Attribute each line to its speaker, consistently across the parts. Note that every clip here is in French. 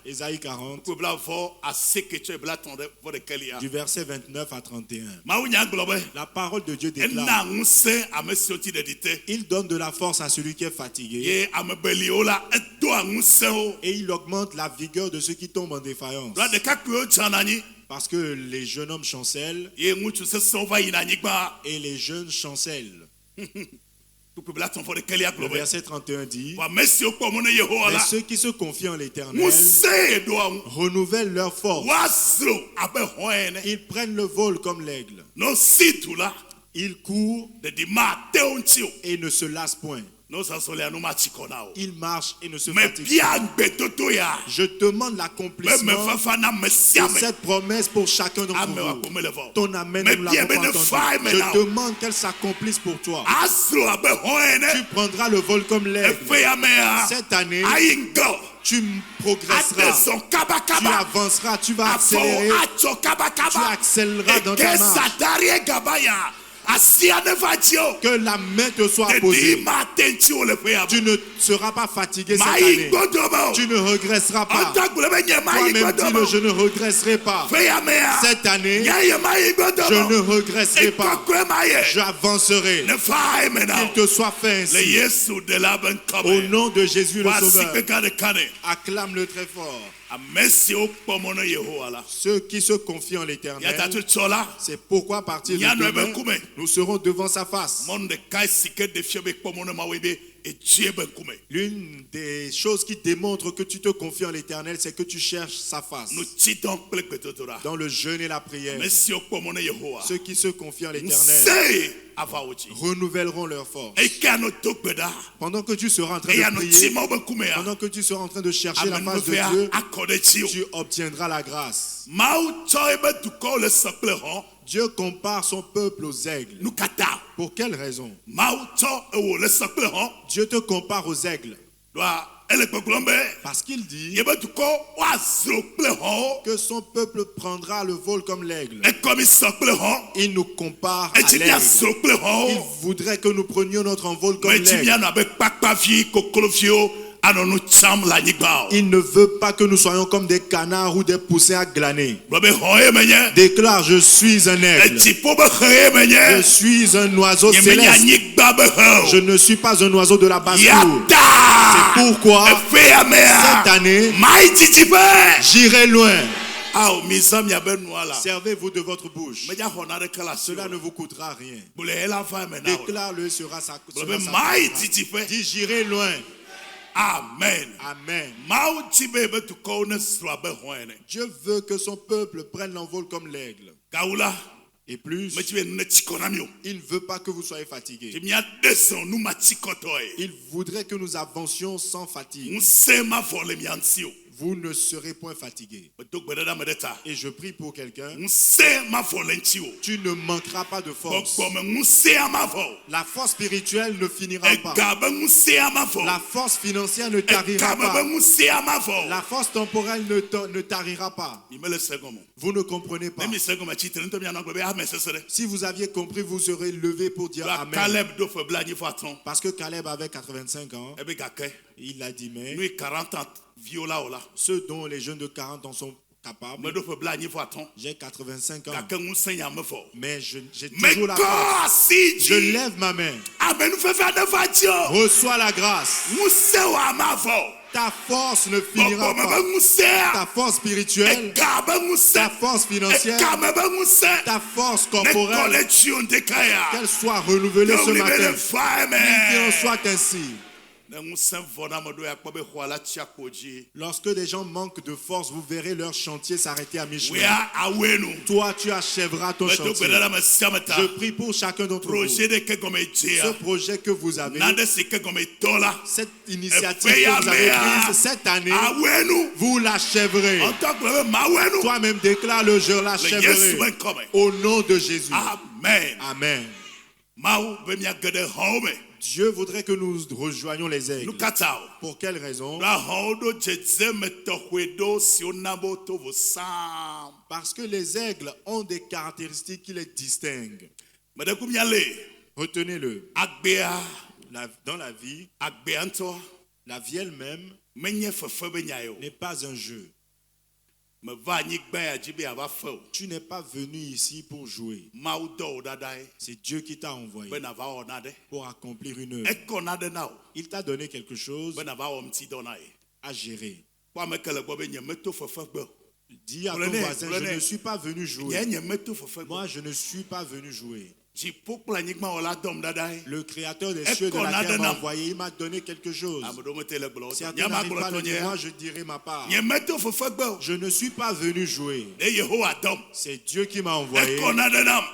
Speaker 1: Ésaïe 40, du verset 29 à 31. La parole de Dieu déclare: il donne de la force à celui qui est fatigué, et il augmente la vigueur de ceux qui tombent en défaillance. Parce que les jeunes hommes chancellent et les jeunes chancellent. Le verset 31 dit: mais ceux qui se confient en l'Éternel renouvellent leur force. Ils prennent le vol comme l'aigle. Ils courent et ne se lassent point. Il marche et ne se fatigue pas. Je demande l'accomplissement de cette promesse pour chacun d'entre vous. Ton amen, nous l'avons pas entendu. Je demande qu'elle s'accomplisse pour toi. Tu prendras le vol comme l'aigle. Cette année, tu progresseras, tu avanceras, tu vas accélérer, tu accéléreras dans ta marche. Que la main te soit posée. Tu ne seras pas fatigué cette année. Tu ne regresseras pas. Toi-même dis-le: je ne regresserai pas. Cette année, je ne regresserai pas. J'avancerai. Qu'il te soit fait ainsi. Au nom de Jésus le Sauveur. Acclame-le très fort. Ceux qui se confient en l'Éternel, c'est pourquoi à partir de demain, nous serons devant sa face. L'une des choses qui démontre que tu te confies en l'Éternel, c'est que tu cherches sa face. Dans le jeûne et la prière, ceux qui se confient en l'Éternel renouvelleront leur force. Pendant que tu seras en train de prier, pendant que tu seras en train de chercher la face de Dieu, tu obtiendras la grâce. Dieu compare son peuple aux aigles. Pour quelle raison? Dieu te compare aux aigles. Parce qu'il dit que son peuple prendra le vol comme l'aigle. Il nous compare à l'aigle. Il voudrait que nous prenions notre envol comme l'aigle. Il ne veut pas que nous soyons comme des canards ou des poussins à glaner. Déclare: je suis un aigle. Je suis un oiseau céleste. Je ne suis pas un oiseau de la basse-cour. C'est pourquoi cette année, j'irai loin. Servez-vous de votre bouche. Cela ne vous coûtera rien. Déclare-le, sera sa. Dis: j'irai loin. Amen. Amen. Dieu veut que son peuple prenne l'envol comme l'aigle. Et plus, il ne veut pas que vous soyez fatigués. Il voudrait que nous avancions sans fatigue. Vous ne serez point fatigués. Et je prie pour quelqu'un. Tu ne manqueras pas de force. La force spirituelle ne finira pas. La force financière ne tarira pas. La force temporelle ne tarira pas. Vous ne comprenez pas. Si vous aviez compris, vous serez levé pour dire Amen. Parce que Caleb avait 85 ans. Il a dit: mais ceux dont les jeunes de 40 ans sont capables. J'ai 85 ans. Mais j'ai toujours la force. Je lève ma main. Reçois la grâce. Ta force ne finira pas. Ta force spirituelle, ta force financière, ta force corporelle, qu'elle soit renouvelée ce matin. Qu'il en soit ainsi. Lorsque des gens manquent de force, vous verrez leur chantier s'arrêter à mi-chemin. Toi, tu achèveras ton chantier. Je prie pour chacun d'entre vous. Ce projet que vous avez, cette initiative que vous avez prise cette année, vous l'achèverez. Toi-même déclare-le: je l'achèverai. Au nom de Jésus. Amen. Amen. Dieu voudrait que nous rejoignions les aigles. Pour quelle raison? Parce que les aigles ont des caractéristiques qui les distinguent. Retenez-le. Dans la vie, la vie elle-même n'est pas un jeu. Tu n'es pas venu ici pour jouer. C'est Dieu qui t'a envoyé pour accomplir une œuvre. Il t'a donné quelque chose à gérer. Dis à ton voisin, je ne suis pas venu jouer. Moi, je ne suis pas venu jouer. Le créateur des cieux et de la terre m'a envoyé, il m'a donné quelque chose. Certains n'arrivent pas à le dire, moi je dirai ma part. Je ne suis pas venu jouer. C'est Dieu qui m'a envoyé.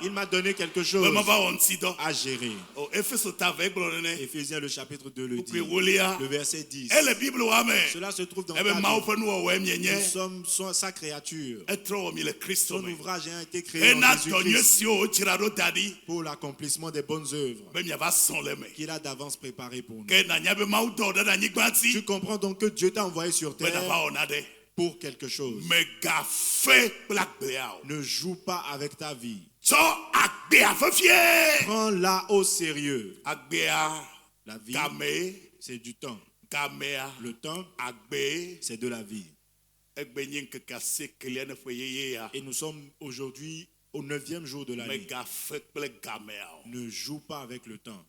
Speaker 1: Il m'a donné quelque chose à gérer. Éphésiens le chapitre 2 le dit, le verset 10. Cela se trouve dans ta vie. Nous sommes sa créature. Son ouvrage a été créé en Jésus-Christ pour l'accomplissement des bonnes œuvres qu'il a d'avance préparées pour nous. Tu comprends donc que Dieu t'a envoyé sur terre pour quelque chose. Ne joue pas avec ta vie. Prends-la au sérieux. La vie, c'est du temps. Le temps, c'est de la vie. Et nous sommes aujourd'hui au 9e jour de l'année. Ne joue pas avec le temps.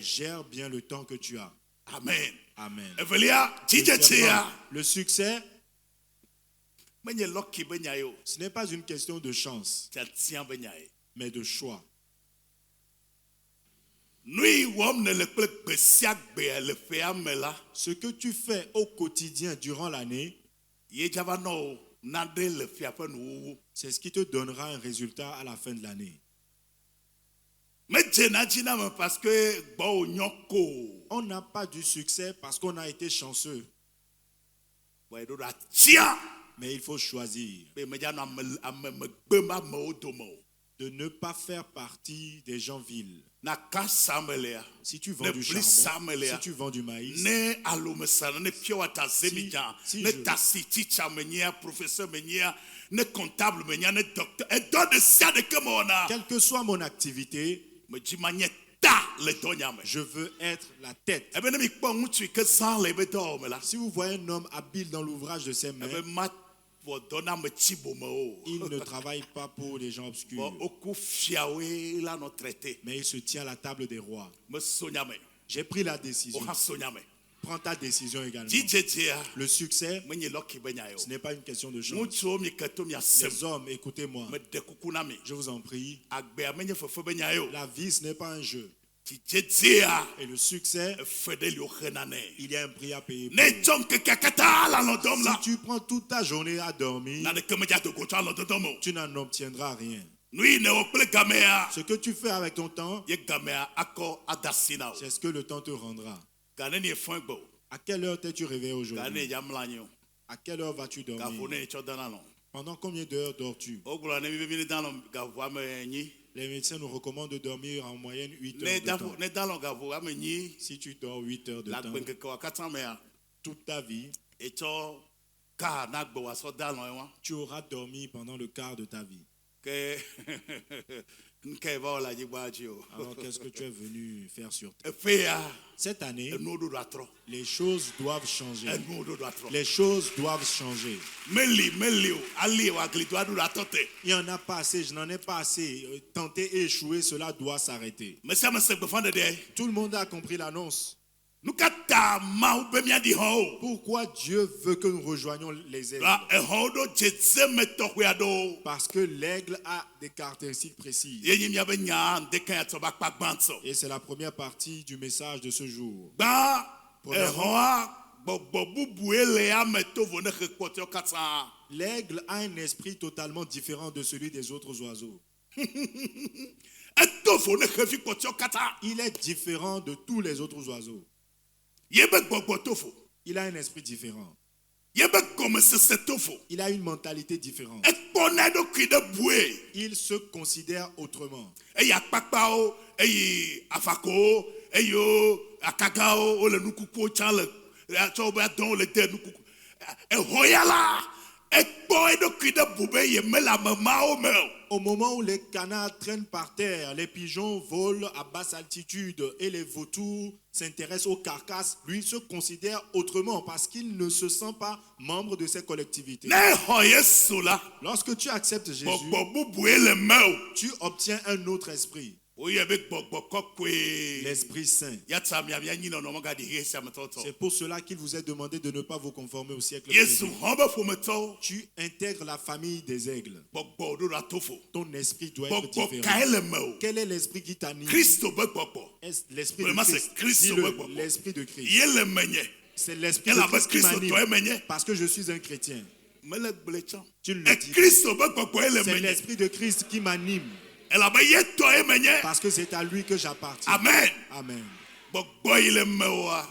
Speaker 1: Gère bien le temps que tu as.
Speaker 2: Amen.
Speaker 1: Amen.
Speaker 2: Le succès,
Speaker 1: ce n'est pas une question de chance, mais de choix. Ce que tu fais au quotidien durant l'année, c'est ce qui te donnera un résultat à la fin de l'année. On n'a pas du succès parce qu'on a été chanceux. Mais il faut choisir de ne pas faire partie des gens vils. Si tu vends du charbon, si tu vends du maïs, quelle que soit mon activité, je veux être la tête. Si vous voyez un homme habile dans l'ouvrage de ses mains, il ne travaille pas pour les gens obscurs, mais il se tient à la table des rois. J'ai pris la décision. Prends ta décision également. Le succès, ce n'est pas une question de chance. Les hommes, écoutez-moi, je vous en prie, la vie, ce n'est pas un jeu. Et le succès, il y a un prix à payer pour. Si tu prends toute ta journée à dormir, tu n'en obtiendras rien. Ce que tu fais avec ton temps, c'est ce que le temps te rendra. À quelle heure t'es-tu réveillé aujourd'hui? À quelle heure vas-tu dormir? Pendant combien d'heures dors-tu? Les médecins nous recommandent de dormir en moyenne 8 heures de temps. Si tu dors 8 heures de temps, toute ta vie, tu auras dormi pendant le quart de ta vie. Alors qu'est-ce que tu es venu faire sur terre? Cette année, les choses doivent changer. Les choses doivent changer. Il n'y en a pas assez, je n'en ai pas assez. Tenter et échouer, cela doit s'arrêter. Tout le monde a compris l'annonce. Pourquoi Dieu veut que nous rejoignions les aigles? Parce que l'aigle a des caractéristiques précises. Et c'est la première partie du message de ce jour. L'aigle a un esprit totalement différent de celui des autres oiseaux. Il est différent de tous les autres oiseaux. Il a un esprit différent. Il a une mentalité différente. Il se considère autrement. Au moment où les canards traînent par terre, les pigeons volent à basse altitude et les vautours s'intéressent aux carcasses, lui se considère autrement parce qu'il ne se sent pas membre de ces collectivités. Lorsque tu acceptes Jésus, tu obtiens un autre esprit. L'Esprit Saint. C'est pour cela qu'il vous est demandé de ne pas vous conformer au siècle présent. Tu intègres la famille des aigles. Ton esprit doit être différent. Quel est l'esprit qui t'anime? L'esprit de Christ. Dis-le, l'esprit de Christ. C'est l'esprit de Christ qui m'anime parce que je suis un chrétien. Tu le dis. C'est l'esprit de Christ qui m'anime. Parce que c'est à lui que j'appartiens.
Speaker 3: Amen.
Speaker 1: Amen.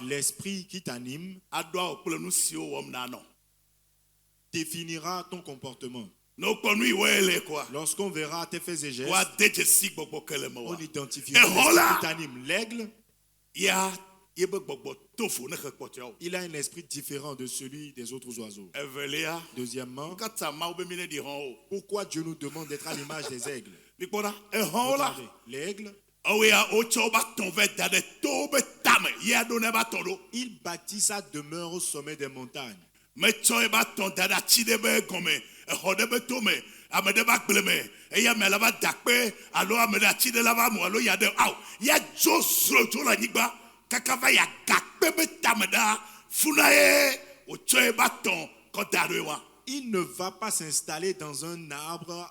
Speaker 1: L'esprit qui t'anime définira ton comportement. Lorsqu'on verra tes faits et gestes, on identifiera l'esprit qui t'anime. L'aigle, il a un esprit différent de celui des autres oiseaux. Deuxièmement, pourquoi Dieu nous demande d'être à l'image des aigles? Regardez, l'aigle, il bâtit sa demeure au sommet des montagnes. Il ne va pas s'installer dans un arbre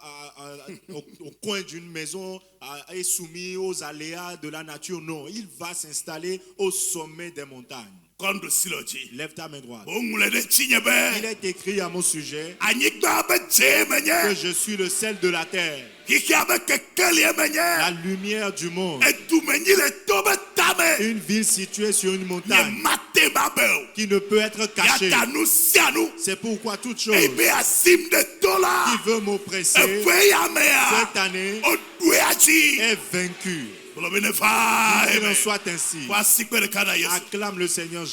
Speaker 1: au coin d'une maison et soumis aux aléas de la nature. Non, il va s'installer au sommet des montagnes. Lève ta main droite. Il est écrit à mon sujet que je suis le sel de la terre, la lumière du monde. Une ville située sur une montagne qui ne peut être cachée. C'est pourquoi toute chose qui veut m'oppresser cette année est vaincue. Qu'il en soit ainsi. Acclame le Seigneur.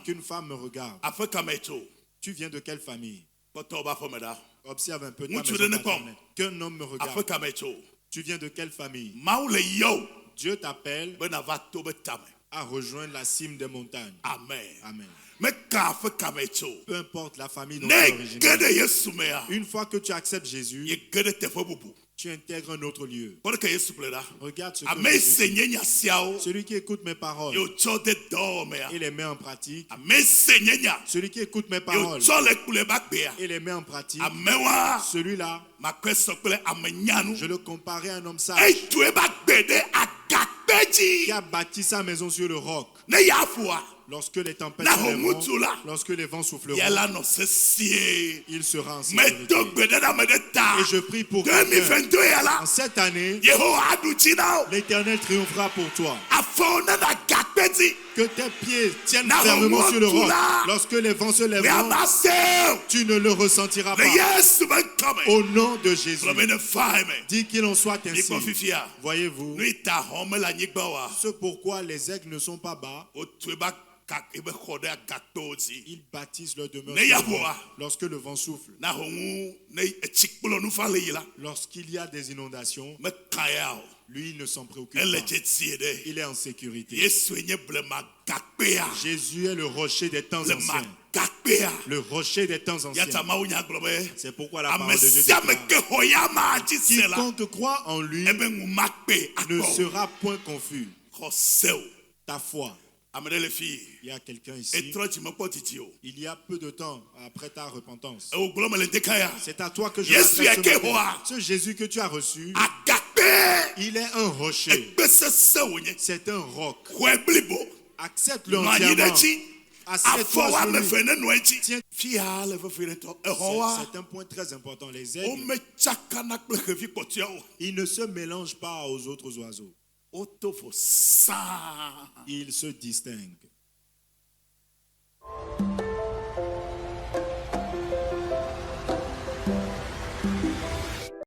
Speaker 1: Qu'une femme me regarde. Tu viens de quelle famille? Observe un peu ta maison paternelle. Qu'un homme me regarde. Tu viens de quelle famille? Dieu t'appelle à rejoindre la cime des montagnes.
Speaker 3: Amen.
Speaker 1: Amen.
Speaker 3: Peu
Speaker 1: importe la famille dont tu es originaire. Une fois que tu acceptes Jésus, tu intègres un autre lieu. Regarde ce que celui qui écoute mes paroles et les met en pratique. Celui qui écoute mes paroles et les met en pratique. Celui-là, je le comparais à un homme sage qui a bâti sa maison sur le roc. Lorsque les tempêtes s'élèveront, lorsque les vents souffleront, il sera en sécurité. Et je prie pour que en cette année, l'Éternel triomphera pour toi. Que tes pieds tiennent fermement sur le roc. Lorsque les vents se lèveront, tu ne le ressentiras pas. Au nom de Jésus, dis qu'il en soit ainsi. Voyez-vous, ce pourquoi les aigles ne sont pas bas, ils bâtissent leur demeure lorsque le vent souffle. Lorsqu'il y a des inondations, lui, il ne s'en préoccupe pas. Il est en sécurité. Jésus est le rocher des temps anciens. Le rocher des temps anciens. C'est pourquoi la parole de Dieu déclare: quiconque croit en lui ne sera point confus. Ta foi. Il y a quelqu'un ici. Il y a peu de temps après ta repentance. C'est à toi que je m'adresse. Ce Jésus que tu as reçu, il est un rocher. C'est un roc. Accepte-le entièrement. C'est un point très important. Les aigles, ils ne se mélangent pas aux autres oiseaux. Ils se distinguent.